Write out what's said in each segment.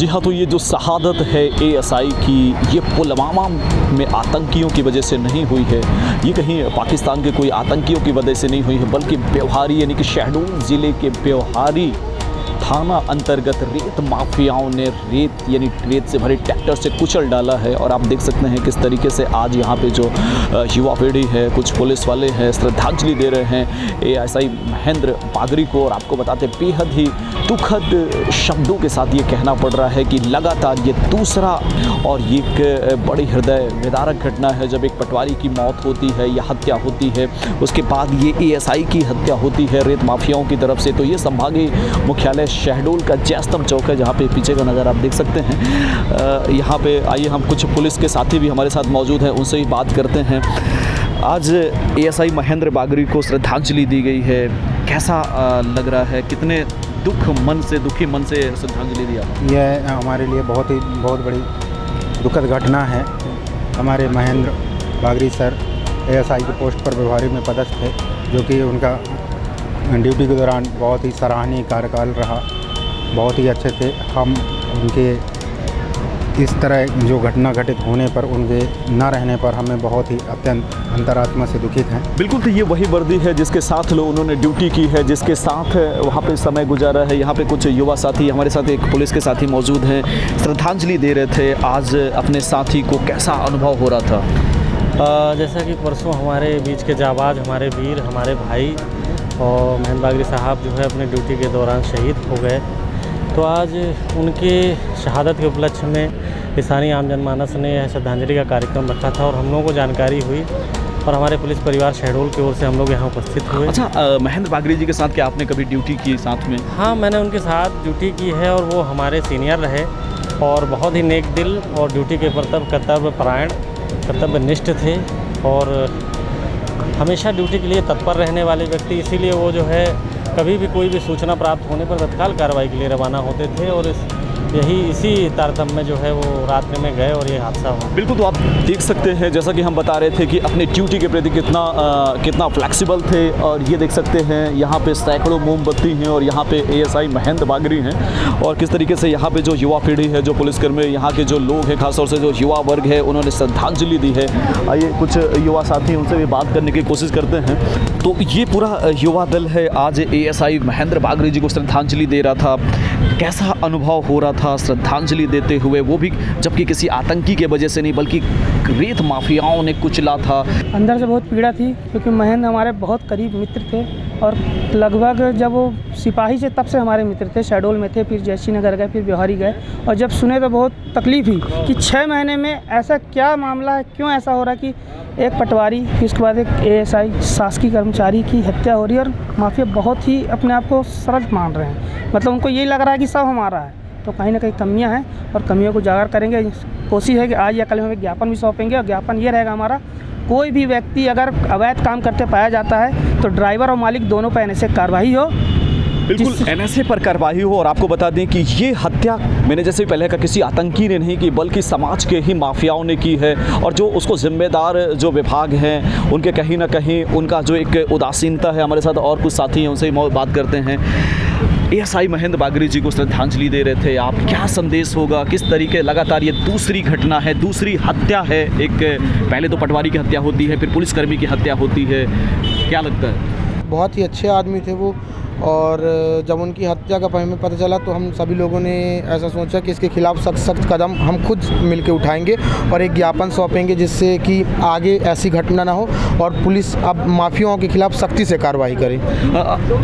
जी हाँ, तो ये जो शहादत है एएसआई की, ये पुलवामा में आतंकियों की वजह से नहीं हुई है, ये कहीं पाकिस्तान के कोई आतंकियों की वजह से नहीं हुई है, बल्कि ब्यौहारी यानी कि शहडोल ज़िले के ब्यौहारी थाना अंतर्गत रेत माफियाओं ने रेत से भरे ट्रैक्टर से कुचल डाला है। और आप देख सकते हैं किस तरीके से आज यहाँ पे जो युवा पीढ़ी है, कुछ पुलिस वाले हैं, श्रद्धांजलि दे रहे हैं एएसआई महेंद्र बागरी को। और आपको बताते बेहद ही दुखद शब्दों के साथ ये कहना पड़ रहा है कि लगातार ये दूसरा और ये एक बड़ी हृदय विदारक घटना है जब एक पटवारी की मौत होती है या हत्या होती है, उसके बाद ये एएसआई की हत्या होती है रेत माफियाओं की तरफ से। तो ये संभागीय मुख्यालय शहडोल का जयस्तंभ चौक है, जहाँ पे पीछे का नज़ारा आप देख सकते हैं। यहाँ पे आइए, हम कुछ पुलिस के साथी भी हमारे साथ मौजूद हैं, उनसे ही बात करते हैं। आज एएसआई महेंद्र बागरी को श्रद्धांजलि दी गई है, कैसा लग रहा है? कितने दुखी मन से श्रद्धांजलि दिया? यह हमारे लिए बहुत बड़ी दुखद घटना है। हमारे महेंद्र बागरी सर एएसआई की पोस्ट पर प्रभारी में पदस्थ थे, जो कि उनका ड्यूटी के दौरान बहुत ही सराहनीय कार्यकाल रहा, बहुत ही अच्छे थे। हम उनके इस तरह जो घटना घटित होने पर, उनके न रहने पर हमें बहुत ही अत्यंत अंतरात्मा से दुखित हैं। बिल्कुल, तो ये वही वर्दी है जिसके साथ उन्होंने ड्यूटी की है, जिसके साथ वहाँ पे समय गुजारा है। यहाँ पे कुछ युवा साथी, हमारे साथ एक पुलिस के साथी मौजूद हैं, श्रद्धांजलि दे रहे थे। आज अपने साथी को कैसा अनुभव हो रहा था? जैसा कि परसों हमारे बीच के जाबाज, हमारे वीर, हमारे भाई और महेंद्र बागरी साहब जो है अपने ड्यूटी के दौरान शहीद हो गए, तो आज उनके शहादत के उपलक्ष्य में स्थानीय आम जनमानस ने श्रद्धांजलि का कार्यक्रम रखा था और हम लोगों को जानकारी हुई और हमारे पुलिस परिवार शहडोल की ओर से हम लोग यहाँ उपस्थित हुए। अच्छा, महेंद्र बागरी जी के साथ क्या आपने कभी ड्यूटी की साथ में? हाँ, मैंने उनके साथ ड्यूटी की है और वो हमारे सीनियर रहे और बहुत ही नेक दिल और ड्यूटी के कर्तव्य परायण, कर्तव्यनिष्ठ थे और हमेशा ड्यूटी के लिए तत्पर रहने वाले व्यक्ति। इसीलिए वो जो है कभी भी कोई भी सूचना प्राप्त होने पर तत्काल कार्रवाई के लिए रवाना होते थे और इसी तारतम्य में जो है वो रात्रि में गए और ये हादसा हुआ। बिल्कुल, तो आप देख सकते हैं जैसा कि हम बता रहे थे कि अपने ड्यूटी के प्रति कितना फ्लेक्सिबल थे। और ये देख सकते हैं यहाँ पे सैकड़ों मोमबत्ती हैं और यहाँ पे एएसआई महेंद्र बागरी हैं और किस तरीके से यहाँ पे जो युवा पीढ़ी है, जो पुलिसकर्मी, यहाँ के जो लोग हैं, खासतौर से जो युवा वर्ग है, उन्होंने श्रद्धांजलि दी है। आइए कुछ युवा साथी, उनसे भी बात करने की कोशिश करते हैं। तो ये पूरा युवा दल है आज एएसआई महेंद्र बागरी जी को श्रद्धांजलि दे रहा था। कैसा अनुभव हो रहा था श्रद्धांजलि देते हुए, वो भी जबकि किसी आतंकी के वजह से नहीं बल्कि रेत माफियाओं ने कुचला था? अंदर से बहुत पीड़ा थी क्योंकि महेंद्र हमारे बहुत करीब मित्र थे और लगभग जब वो सिपाही से तब से हमारे मित्र थे। शहडोल में थे, फिर जयसी नगर गए, फिर ब्यौहारी गए और जब सुने तो बहुत तकलीफ हुई कि 6 महीने में ऐसा क्या मामला है, क्यों ऐसा हो रहा कि एक पटवारी, फिर उसके बाद एक एएसआई शासकीय कर्मचारी की हत्या हो रही है और माफिया बहुत ही अपने आप को सरल मान रहे हैं। मतलब उनको यही लग रहा है कि सब हमारा है। तो कहीं ना कहीं कमियां हैं और कमियों को उजागर करेंगे। कोशिश है कि आज या कल हमें ज्ञापन भी सौंपेंगे और ज्ञापन ये रहेगा हमारा, कोई भी व्यक्ति अगर अवैध काम करते पाया जाता है तो ड्राइवर और मालिक दोनों पर एनएसए कार्रवाई हो। बिल्कुल, एनएसए पर कार्रवाई हो। और आपको बता दें कि ये हत्या मैंने जैसे पहले कहा किसी आतंकी ने नहीं की बल्कि समाज के ही माफियाओं ने की है। और जो उसको जिम्मेदार जो विभाग हैं, उनके कहीं ना कहीं उनका जो एक उदासीनता है। हमारे साथ और कुछ साथी हैं, उनसे बात करते हैं। एएसआई महेंद्र बागरी जी को श्रद्धांजलि दे रहे थे आप, क्या संदेश होगा? किस तरीके, लगातार ये दूसरी घटना है, दूसरी हत्या है। एक पहले तो पटवारी की हत्या होती है, फिर पुलिसकर्मी की हत्या होती है, क्या लगता है? बहुत ही अच्छे आदमी थे वो और जब उनकी हत्या का हमें पता चला तो हम सभी लोगों ने ऐसा सोचा कि इसके खिलाफ सख्त कदम हम खुद मिलकर उठाएंगे और एक ज्ञापन सौंपेंगे जिससे कि आगे ऐसी घटना ना हो और पुलिस अब माफियाओं के खिलाफ सख्ती से कार्रवाई करे।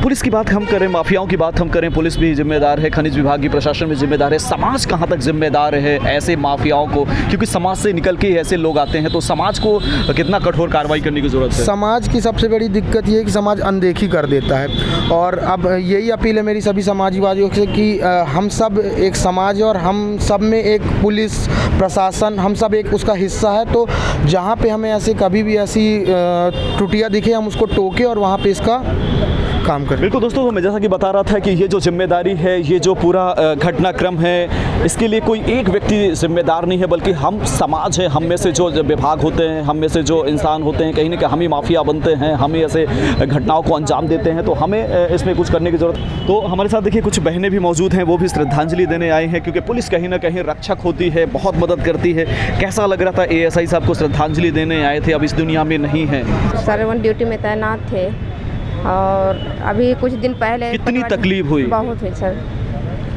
पुलिस की बात हम करें, माफियाओं की बात हम करें, पुलिस भी जिम्मेदार है, खनिज विभाग की प्रशासन भी जिम्मेदार है, समाज कहाँ तक जिम्मेदार है ऐसे माफियाओं को? क्योंकि समाज से निकल के ऐसे लोग आते हैं, तो समाज को कितना कठोर कार्रवाई करने की जरूरत है? समाज की सबसे बड़ी दिक्कत ये है कि समाज अनदेखी कर देता है और अब यही अपील है मेरी सभी समाजवादियों से कि हम सब एक समाज और हम सब में एक पुलिस प्रशासन, हम सब एक उसका हिस्सा है। तो जहाँ पे हमें ऐसे कभी भी ऐसी त्रुटियाँ दिखे हम उसको टोके और वहाँ पे इसका काम करें। बिल्कुल दोस्तों, तो मैं जैसा कि बता रहा था कि ये जो जिम्मेदारी है, ये जो पूरा घटनाक्रम है, इसके लिए कोई एक व्यक्ति जिम्मेदार नहीं है, बल्कि हम समाज है, हम में से जो विभाग होते हैं, हम में से जो इंसान होते हैं, कहीं ना कहीं हम ही माफिया बनते हैं, हम ही ऐसे घटनाओं को अंजाम देते हैं। तो हमें इसमें कुछ करने की ज़रूरत। तो हमारे साथ देखिए कुछ बहनें भी मौजूद हैं, वो भी श्रद्धांजलि देने आए हैं, क्योंकि पुलिस कहीं ना कहीं रक्षक होती है, बहुत मदद करती है। कैसा लग रहा था ASI साहब को श्रद्धांजलि देने आए थे, अब इस दुनिया में नहीं है? सर वो ड्यूटी में तैनात थे और अभी कुछ दिन पहले कितनी तकलीफ हुई? बहुत हुई सर,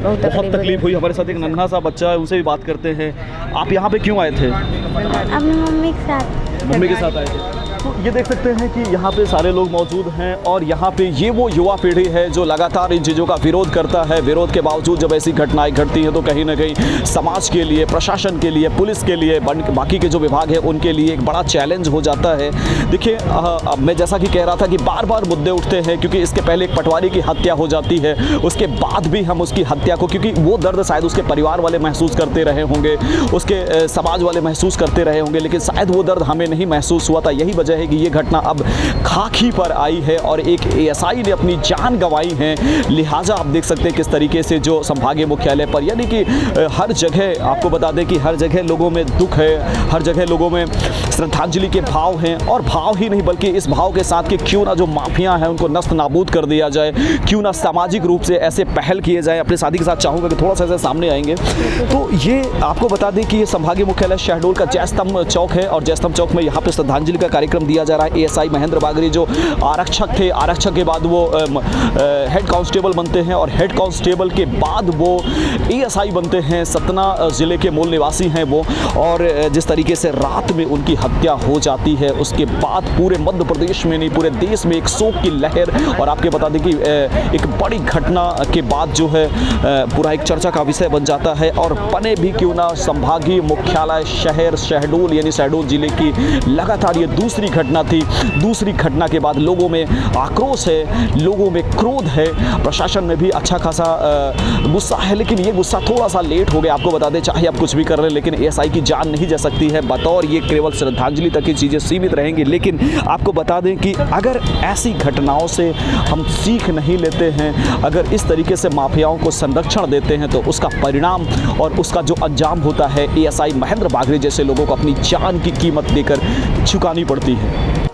बहुत तकलीफ हुई। हमारे साथ एक नन्हा सा बच्चा है, उनसे भी बात करते हैं। आप यहाँ पे क्यों आए थे? अपनी मम्मी के साथ। मम्मी के साथ आए थे। तो ये देख सकते हैं कि यहाँ पे सारे लोग मौजूद हैं और यहाँ पे ये वो युवा पीढ़ी है जो लगातार इन चीज़ों का विरोध करता है। विरोध के बावजूद जब ऐसी घटनाएं घटती हैं तो कहीं ना कहीं समाज के लिए, प्रशासन के लिए, पुलिस के लिए, बाकी के जो विभाग है उनके लिए एक बड़ा चैलेंज हो जाता है। देखिए मैं जैसा कि कह रहा था कि बार बार मुद्दे उठते हैं, क्योंकि इसके पहले एक पटवारी की हत्या हो जाती है, उसके बाद भी हम उसकी हत्या को, क्योंकि वो दर्द शायद उसके परिवार वाले महसूस करते रहे होंगे, उसके समाज वाले महसूस करते रहे होंगे, लेकिन शायद वो दर्द हमें नहीं महसूस हुआ था। यही वजह है कि ये घटना अब खाकी पर आई है और एक ASI ने अपनी जान गंवाई है। लिहाजा आप देख सकते हैं किस तरीके से जो संभागीय मुख्यालय पर, यानी कि हर जगह, आपको बता दें कि हर जगह लोगों में दुख है, हर जगह लोगों में श्रद्धांजलि के भाव हैं। और भाव ही नहीं बल्कि इस भाव के साथ कि क्यों ना जो माफिया हैं उनको नस्त नाबूद कर दिया जाए, क्यों ना सामाजिक रूप से ऐसे पहल किए जाए। अपने साथी के साथ चाहूँगा कि थोड़ा सा ऐसे सामने आएंगे। तो ये आपको बता दें कि ये संभागीय मुख्यालय शहडोल का जयस्तंभ चौक है और जयस्तंभ चौक में यहाँ पर श्रद्धांजलि का कार्यक्रम दिया जा रहा है। ASI महेंद्र बागरी जो आरक्षक थे, आरक्षक के बाद वो हेड कांस्टेबल बनते हैं और हेड कांस्टेबल के बाद वो ASI बनते हैं। सतना ज़िले के मूल निवासी हैं वो, और जिस तरीके से रात में उनकी हत्या हो जाती है, उसके बाद पूरे मध्य प्रदेश में नहीं पूरे देश में एक शोक की लहर। और आपके बता दें कि एक बड़ी घटना के बाद जो है पूरा एक चर्चा का विषय बन जाता है। और बने भी क्यों ना संभागीय मुख्यालय शहर शहडोल, यानी शहडोल जिले की लगातार ये दूसरी घटना थी। दूसरी घटना के बाद लोगों में आक्रोश है, लोगों में क्रोध है, प्रशासन में भी अच्छा खासा गुस्सा है, लेकिन ये गुस्सा थोड़ा सा लेट हो गया। आपको बता दें चाहे आप कुछ भी कर रहे हैं, लेकिन ASI की जान नहीं जा सकती है। बतौर ये केवल श्रद्धांजलि तक की चीज़ें सीमित रहेंगी। लेकिन आपको बता दें कि अगर ऐसी घटनाओं से हम सीख नहीं लेते हैं, अगर इस तरीके से माफियाओं को संरक्षण देते हैं, तो उसका परिणाम और उसका जो अंजाम होता है ASI महेंद्र बागरी जैसे लोगों को अपनी जान की कीमत देकर चुकानी पड़ती है।